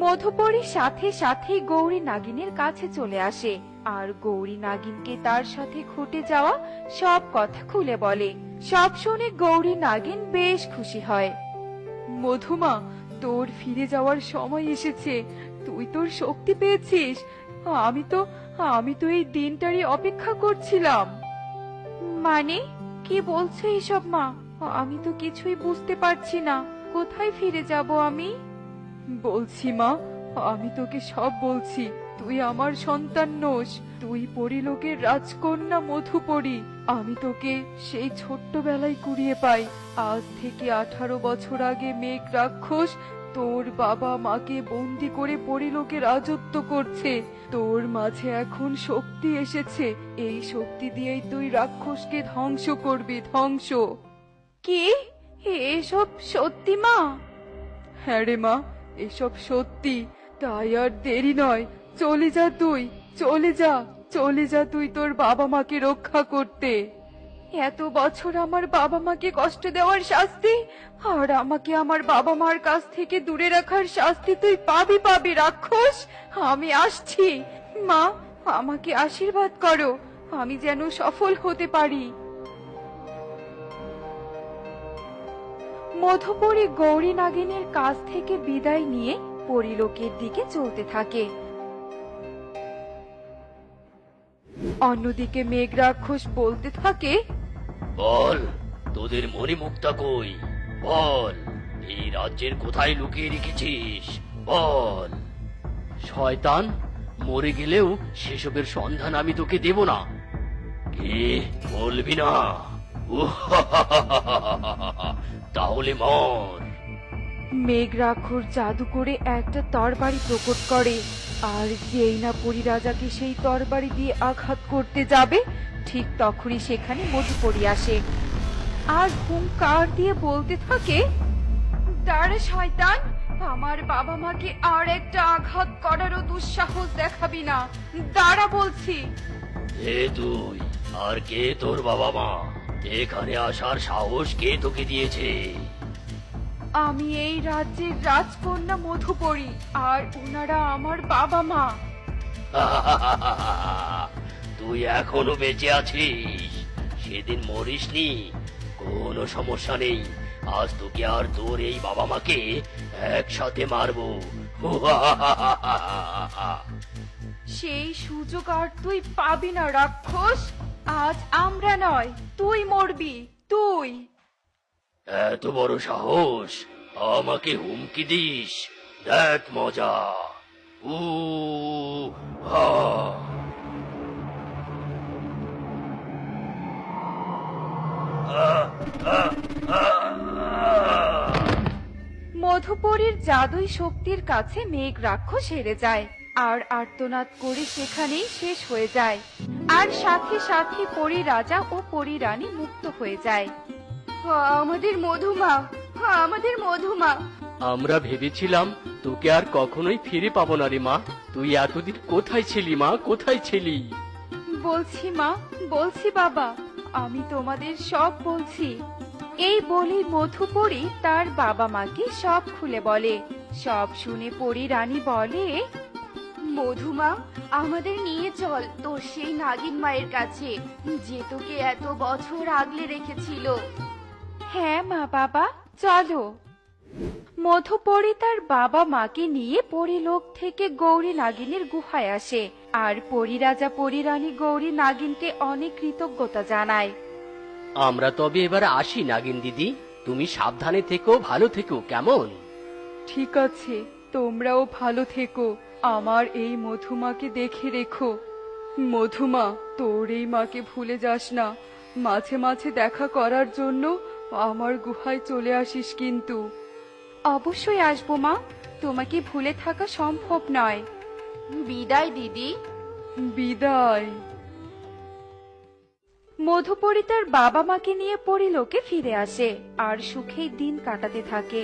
মধুপরীর সাথে সাথে গৌরী নাগিনের কাছে চলে আসে আর গৌরী নাগিনকে তার সাথে ঘটে যাওয়া সব কথা খুলে বলে। সব শুনে গৌরী নাগিন বেশ খুশি হয়। মধুমা, তোর ফিরে যাওয়ার সময় এসেছে। তুই তোর শক্তি পেয়েছিস। আমি তো আমি তো এই দিনটারই অপেক্ষা করছিলাম। মানে কি বলছো এসব মা? আমি তো কিছুই বুঝতে পারছি না। কোথায় ফিরে যাব আমি? বলছি মা, আমি তোকে সব বলছি। তুই আমার সন্তান নোস। তুই পরিলোকের রাজকন্যা মধুপরী। আমি তোকে সেই ছোট্টবেলায় কুড়িয়ে পাই। আজ থেকে 18 বছর আগে মেঘ রাক্ষস তোর বাবা মাকে বন্দি করে পরিলোকে রাজত্ব করছে। তোর মাঝে এখন শক্তি এসেছে। এই শক্তি দিয়েই তুই রাক্ষসকে ধ্বংস করবি, ধ্বংস। কি এসব সত্যি মা? হ্যাঁ রে মা, এসব সত্যি। তাই আর দেরি নয়, চলে যা তুই, চলে যা, চলে যা তুই তোর বাবা মাকে রক্ষা করতে। এত বছর আমার বাবা মাকে কষ্ট দেওয়ার শাস্তি আর আমাকে আমার বাবা মার কাছ থেকে দূরে রাখার শাস্তি তুই পাবি, পাবি রাক্ষস। আমি আসছি। মা, আমাকে আশীর্বাদ করো, আমি যেন সফল হতে পারি। মধুপরী গৌরী নাগিনের কাছ থেকে বিদায় নিয়ে পরিলোকের দিকে চলতে থাকে। অন্যদিকে মেঘ রাক্ষস বলতে থাকে, বল, তোদের মণিমুক্তা কই? বল, এই রাজ্যের কোথায় লুকিয়ে রেখেছিস? বল। শয়তান, মরে গেলেও সেসবের সন্ধান আমি তোকে দেব না। কি বলবি না? তাহলে মর। মেঘ রাক্ষস জাদু করে একটা তরবারি প্রকট করে, আর যেই না পরিরাজাকে সেই তরবারি দিয়ে আঘাত করতে যাবে, ঠিক তখনই সেখানে মধুপরী আসে আর হুঙ্কার দিয়ে বলতে থাকে, দাঁড়া শয়তান, আমার বাবা মাকে আর একটা আঘাত করারও দুঃসাহস দেখাবি না। দাঁড়া বলছি। কে তুই? আর কে তোর বাবা মা? এখানে আসার সাহস কে তোকে দিয়েছে? আমি এই রাজ্যের রাজকন্যা মধুপরী, আর ওনারা আমার বাবা মা। তুই এখনো বেঁচে আছিস? সেদিন মরিসনি, কোনো সমস্যা নেই। আজ তোকে আর তোর এই বাবা মাকে একসাথে মারবো। সেই সুযোগ আর তুই পাবি না রাক্ষস। আজ আমরা নয়, তুই মরবি, তুই। এত বড় সাহস, আমাকে হুমকি দিস? দেখ মজা। উ হা। মধুপরীর জাদুই শক্তির কাছে মেঘ রাক্ষস হেরে যায় আর আর্তনাদ করে সেখানেই শেষ হয়ে যায়। আর সাথে সাথে পরী রাজা ও পরী রানী মুক্ত হয়ে যায়। আমাদের মধুমা, আমাদের মধুমা। আমরা ভেবেছিলাম তোকে আর কখনোই ফিরে পাবো না রে মা। তুই এতদিন কোথায় ছিলি মা, কোথায় ছিলি? বলছি মা, বলছি বাবা, আমি তোমাদের সব বলছি। এই বলে মধুপরী তার বাবা মাকে সব খুলে বলে। সব শুনে পরী রানী বলে, মধুমা, আমাদের নিয়ে চল তোর সেই নাগিন মায়ের কাছে, যে তোকে এত বছর আগলে রেখেছিল। হ্যাঁ মা, বাবা চলো। মধুপরী তার বাবা মাকে নিয়ে পরিলোক থেকে গৌরী নাগিনের গুহায় আসে আর পরী রাজা পরী রানী গৌরী নাগিনকে অনেক কৃতজ্ঞতা জানায়। আমরা তবে এবার আসি নাগিন দিদি, তুমি সাবধানে থেকো, ভালো থেকো, কেমন? ঠিক আছে, তোমরাও ভালো থেকো। আমার এই মধুমাকে দেখে রেখো। মধুমা, তোর এই মাকে ভুলে যাস না। মাঝে মাঝে দেখা করার জন্য আমার গুহায় চলে আসিস কিন্তু। অবশ্যই আসবো মা, তোমাকে ভুলে থাকা সম্ভব নয়। বিদায় দিদি। বিদায়। মধুপরী তার বাবা মাকে নিয়ে পরিলোকে ফিরে আসে আর সুখেই দিন কাটাতে থাকে।